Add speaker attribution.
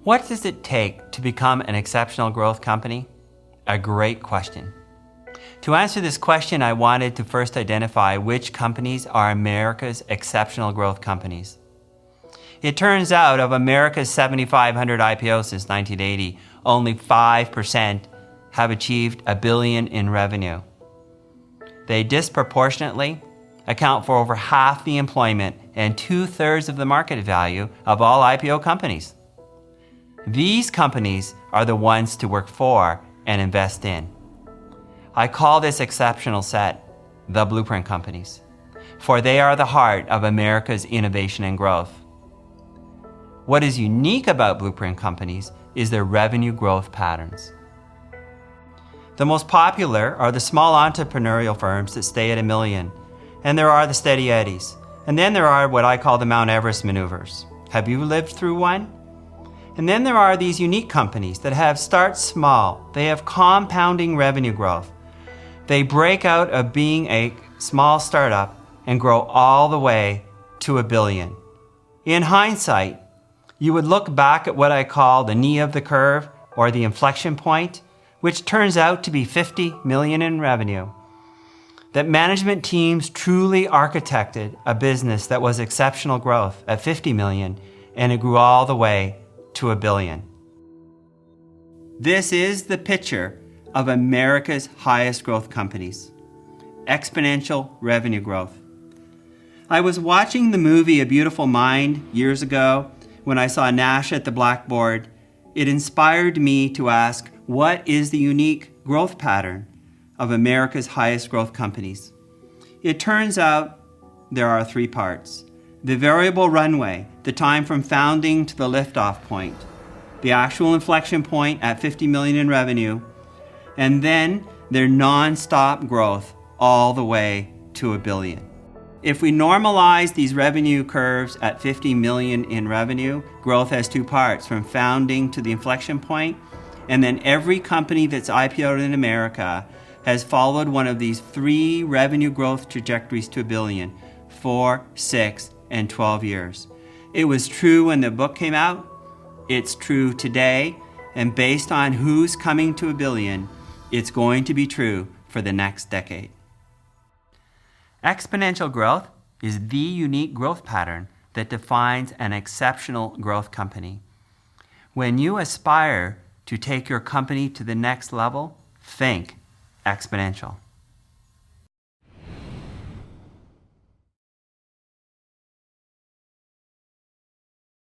Speaker 1: What does it take to become an exceptional growth company? A great question. To answer this question, I wanted to first identify which companies are America's exceptional growth companies. It turns out of America's 7,500 IPOs since 1980, only 5% have achieved $1 billion in revenue. They disproportionately account for over half the employment and 2/3 of the market value of all IPO companies. These companies are the ones to work for and invest in. I call this exceptional set the blueprint companies, for they are the heart of America's innovation and growth. What is unique about blueprint companies is their revenue growth patterns. The most popular are the small entrepreneurial firms that stay at $1 million, and there are the steady eddies. And then there are what I call the Mount Everest maneuvers. Have you lived through one? And then there are these unique companies that start small. They have compounding revenue growth. They break out of being a small startup and grow all the way to $1 billion. In hindsight, you would look back at what I call the knee of the curve or the inflection point, which turns out to be $50 million in revenue. That management teams truly architected a business that was exceptional growth at $50 million, and it grew all the way to $1 billion. This is the picture of America's highest growth companies. Exponential revenue growth. I was watching the movie A Beautiful Mind years ago when I saw Nash at the blackboard. It inspired me to ask, what is the unique growth pattern of America's highest growth companies? It turns out there are 3 parts. The variable runway, the time from founding to the liftoff point, the actual inflection point at $50 million in revenue, and then their non-stop growth all the way to $1 billion. If we normalize these revenue curves at $50 million in revenue, growth has 2 parts, from founding to the inflection point, and then every company that's IPO'd in America has followed one of these 3 revenue growth trajectories to $1 billion, 4, 6, and 12 years. It was true when the book came out, it's true today, and based on who's coming to $1 billion, it's going to be true for the next decade. Exponential growth is the unique growth pattern that defines an exceptional growth company. When you aspire to take your company to the next level, think exponential.